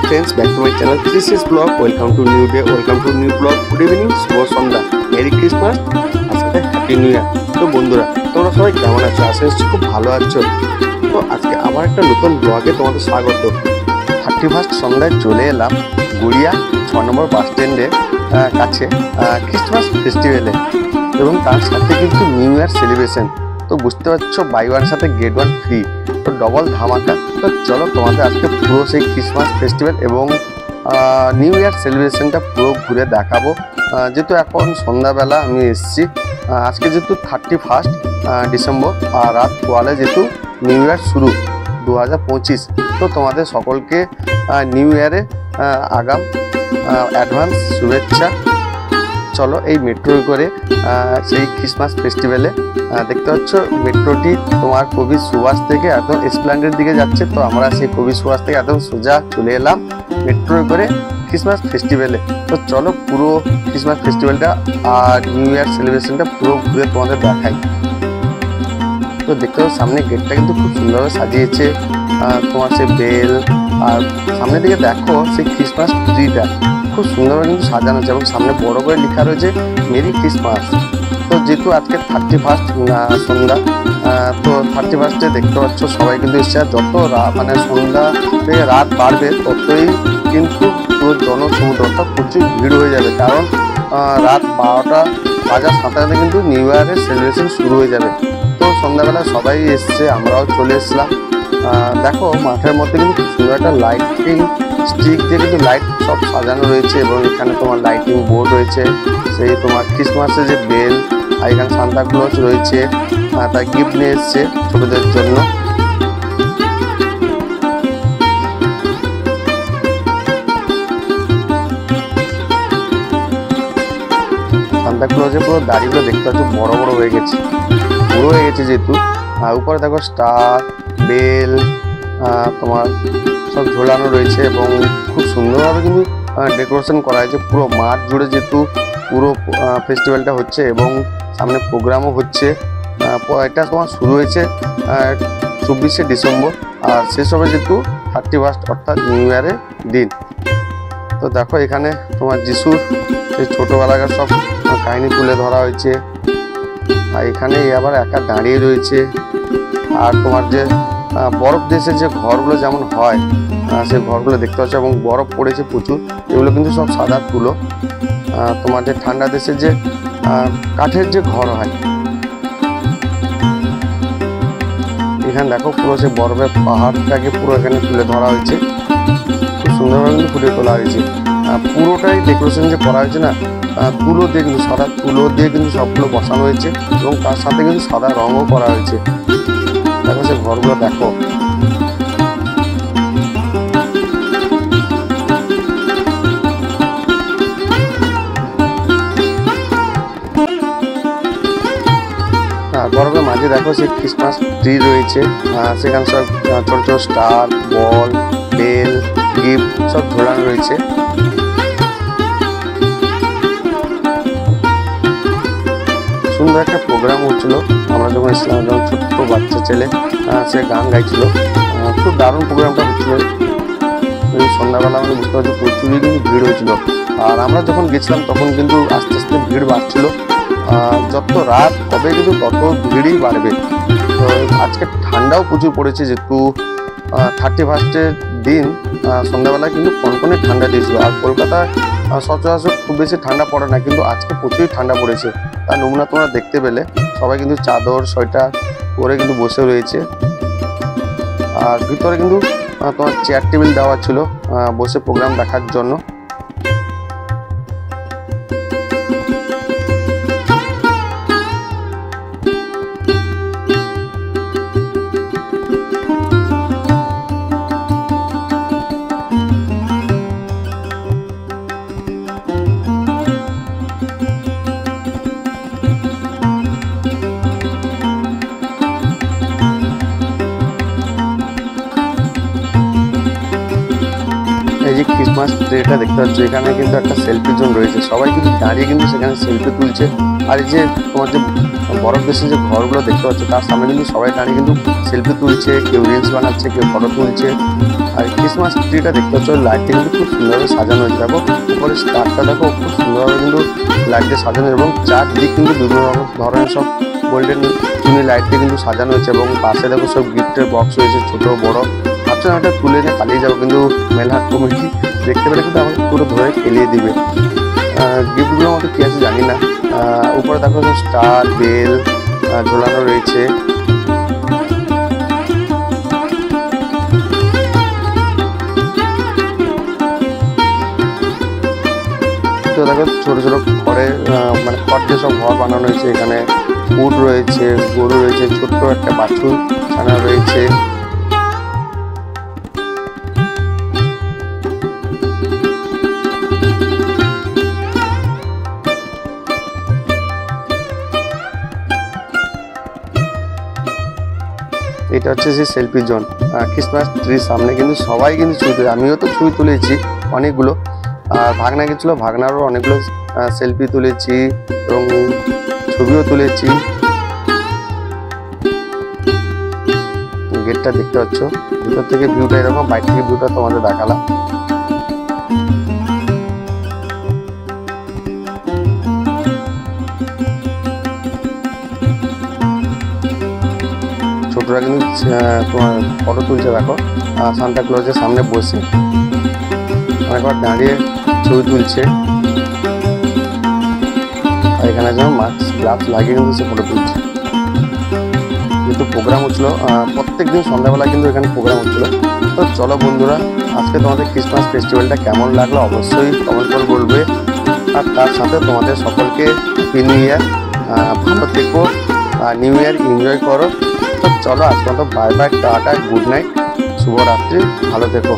friends, back to my channel. This is vlog. Welcome to new day. Welcome to new vlog. Good evening, Shubho Sandhya, merry Christmas আর সাথে happy new year. তো বন্ধুরা, তোমরা সবাই কেমন আছো? আশা করছি খুব ভালো আছো। তো আজকে আবার একটা নতুন ব্লগে তোমাদের স্বাগত। 31st সন্ধ্যায় চলে এলাম গড়িয়া 6 নম্বর বাস স্ট্যান্ডের কাছে ক্রিসমাস ফেস্টিভ্যালে, এবং তার সাথে কিন্তু নিউ ইয়ার সেলিব্রেশন। তো বুঝতে পারছো, বাই ওয়ান সাথে গেট ওয়ান ফ্রি, তো ডবল ধামাকা। তো চলো তোমাদের আজকে পুরো সেই ক্রিসমাস ফেস্টিভ্যাল এবং নিউ ইয়ার সেলিব্রেশনটা পুরো ঘুরে দেখাবো। যেহেতু এখন সন্ধ্যাবেলা আমি এসেছি, আজকে যেহেতু 31 ডিসেম্বর আর রাত 12 যেহেতু নিউ ইয়ার শুরু 2025। তো তোমাদের সকলকে নিউ ইয়ারে আগাম অ্যাডভান্স শুভেচ্ছা। চলো এই মেট্রো করে সেই ক্রিসমাস ফেস্টিভ্যালে দেখতে পাচ্ছ, মেট্রোটি তোমার কবি সুভাষ থেকে একদম এসপ্ল্যানেডের দিকে যাচ্ছে। তো আমরা সেই কবি সুভাষ থেকে একদম সোজা চলে এলাম মেট্রো করে ক্রিসমাস ফেস্টিভ্যালে। তো চলো পুরো ক্রিসমাস ফেস্টিভ্যালটা আর নিউ ইয়ার সেলিব্রেশনটা পুরো ঘুরে তোমাদের দেখাই। তো দেখতে পাচ্ছ সামনে গেটটা কিন্তু খুব সুন্দরভাবে সাজিয়েছে, তোমার সেই বেল, আর সামনের দিকে দেখো সেই ক্রিসমাস ট্রিটা খুব সুন্দরভাবে কিন্তু সাজানো আছে, এবং সামনে বড় করে লেখা রয়েছে মেরি ক্রিসমাস। তো যেহেতু আজকে 31 সন্ধ্যা, তো 31 দেখতে পাচ্ছ সবাই কিন্তু এসছে। যত মানে সন্ধ্যা থেকে রাত বাড়বে ততই কিন্তু পুরো জনসমুদ্র অর্থাৎ প্রচুর ভিড় হয়ে যাবে, কারণ রাত 12টা বাজার সাথে সাথে কিন্তু নিউ ইয়ারের সেলিব্রেশন শুরু হয়ে যাবে। তো সন্ধ্যাবেলা সবাই এসছে, আমরাও চলে এসেছিলাম। দেখো মাঠের মধ্যে কিন্তু খুব সুন্দর একটা লাইটিং স্টিক দিয়ে কিন্তু লাইট সব সাজানো রয়েছে, এবং এখানে তোমার লাইটিং বোর্ড রয়েছে, সেই তোমার ক্রিসমাসের যে বেল, আর এখানে সান্তা ক্লজ রয়েছে, তার গিফট নিয়ে এসছে ছোটদের জন্য। সান্তা ক্লজের পুরো দাড়িগুলো দেখতে পাচ্ছ বড় বড় হয়ে গেছে, পুরো হয়ে গেছে যেহেতু। উপরে দেখো স্টার, বেল তোমার সব ঝোলানো রয়েছে, এবং খুব সুন্দরভাবে কিন্তু ডেকোরেশন করা হয়েছে পুরো মাঠ জুড়ে, যেহেতু পুরো ফেস্টিভ্যালটা হচ্ছে এবং সামনে প্রোগ্রামও হচ্ছে। এটা তোমার শুরু হয়েছে 24শে ডিসেম্বর আর শেষ হবে যেহেতু 31 অর্থাৎ নিউ ইয়ারের দিন। তো দেখো এখানে তোমার যিশুর সেই ছোটোবেলাকার সব কাহিনী তুলে ধরা হয়েছে, আর এখানে আবার একা দাঁড়িয়ে রয়েছে। আর তোমার যে বরফ দেশে যে ঘরগুলো যেমন হয় সেই ঘরগুলো দেখতে পাচ্ছ, এবং বরফ পড়েছে প্রচুর, এগুলো কিন্তু সব সাদা তুলো। তোমার যে ঠান্ডা দেশে যে কাঠের যে ঘর হয়, এখানে দেখো পুরো সে বরফের পাহাড়টাকে পুরো এখানে তুলে ধরা হয়েছে, খুব সুন্দরভাবে কিন্তু ফুটিয়ে তোলা হয়েছে। পুরোটাই ডেকোরেশন যে করা হয়েছে না, তুলো দিয়ে কিন্তু সাদা তুলো দিয়ে কিন্তু সবগুলো বসানো হয়েছে, এবং তার সাথে কিন্তু সাদা রঙও করা হয়েছে। দেখো সে ঘরগুলো দেখো, বরফের মাঝে দেখো সে ক্রিসমাস ট্রি রয়েছে, সেখানে সব ছোট ছোট স্টার, বল, বেল, গিফট সব ঝোলানো রয়েছে। সুন্দর একটা প্রোগ্রাম হচ্ছিল, আমরা যখন এসেছিলাম যখন ছোট্ট বাচ্চা ছেলে সে গান গাইছিল, খুব দারুণ প্রোগ্রামটা হচ্ছিল। সন্ধ্যাবেলা আমরা বুঝতে পারছি প্রচুরই কিন্তু ভিড় হয়েছিল, আর আমরা যখন গেছিলাম তখন কিন্তু আস্তে আস্তে ভিড় বাড়ছিল। যত রাত হবে কিন্তু তত ভিড়ই বাড়বে। তো আজকে ঠান্ডাও প্রচুর পড়েছে, যেহেতু 31 দিন সন্ধ্যাবেলা কিন্তু কনকনে ঠান্ডা দিয়েছিল। আর কলকাতায় সচরাচর খুব বেশি ঠান্ডা পড়ে না, কিন্তু আজকে প্রচুরই ঠান্ডা পড়েছে। তার নমুনা তোমরা দেখতে পেলে, সবাই কিন্তু চাদর সোয়েটার পরে কিন্তু বসে রয়েছে। আর ভিতরে কিন্তু তোমার চেয়ার টেবিল দেওয়া ছিল বসে প্রোগ্রাম দেখার জন্য। এই যে ক্রিসমাস ট্রিটা দেখতে পাচ্ছ, এখানে কিন্তু একটা সেলফি জোন রয়েছে, সবাই কিন্তু দাঁড়িয়ে কিন্তু সেখানে সেলফি তুলছে। আর এই যে তোমার যে বরফ দেশের যে ঘরগুলো দেখতে পাচ্ছ, তার সামনে কিন্তু সবাই দাঁড়িয়ে কিন্তু সেলফি তুলছে, কেউ রিলস বানাচ্ছে, কেউ ফটো তুলছে। আর ক্রিসমাস ট্রিটা দেখতে পাচ্ছ লাইটটা কিন্তু খুব সুন্দরভাবে সাজানো হয়েছে। দেখো উপরে স্টারটা দেখো খুব সুন্দরভাবে কিন্তু লাইট দিয়ে সাজানো, এবং চারদিক কিন্তু বিভিন্ন ধরনের সব গোল্ডেন চুনি লাইট দিয়ে কিন্তু সাজানো হয়েছে। এবং পাশে দেখো সব গিফটের বক্স রয়েছে, ছোট বড়। ভাবছিলাম একটা তুলে নিয়ে পালিয়ে যাবো, কিন্তু মেলহাট কমিটি দেখতে পেলে কিন্তু আমাকে পুরো ধরে খেলিয়ে দিবে। গিফটগুলোর মধ্যে কী আছে জানি না। উপরে দেখো স্টার বেল ঝোলানো রয়েছে। তো দেখো ছোট ছোট ঘরে মানে খড় দিয়ে সব ঘর বানানো হয়েছে। এখানে উট রয়েছে, গরু রয়েছে, ছোট্ট একটা বাছুর ছানা রয়েছে। এটা হচ্ছে যে সেলফি জোন। ক্রিসমাস ট্রির সামনে কিন্তু সবাই কিন্তু ছবি তুলে, আমিও তো ছবি তুলেছি অনেকগুলো। আর ভাগনা গেছিলো, ভাগনারও অনেকগুলো সেলফি তুলেছি এবং ছবিও তুলেছি। গেটটা দেখতে পাচ্ছ, ভিতর থেকে ভিউটা এরকম, বাইরে থেকে ভিউটা তোমাদের দেখালাম। ছোটরা কিন্তু তোমার ফটো তুলছে। দেখো সান্তা ক্লজের সামনে বসে অনেকবার দাঁড়িয়ে ছবি তুলছে। আর এখানে যেন মাস্ক গ্লাভস লাগিয়ে কিন্তু সে ফটো তুলছে। যেহেতু প্রোগ্রাম হচ্ছিলো প্রত্যেক দিন সন্ধ্যাবেলা কিন্তু এখানে প্রোগ্রাম হচ্ছিলো। তো চলো বন্ধুরা, আজকে তোমাদের ক্রিসমাস ফেস্টিভ্যালটা কেমন লাগলো অবশ্যই কমেন্ট করে বলবে। আর তার সাথে তোমাদের সকলকে হ্যাপি নিউ ইয়ার, ভালো থেকো, নিউ ইয়ার এনজয় করো। তো চলো আজকে তো bye bye, tata, good night, শুভরাত্রি, ভালো থেকো।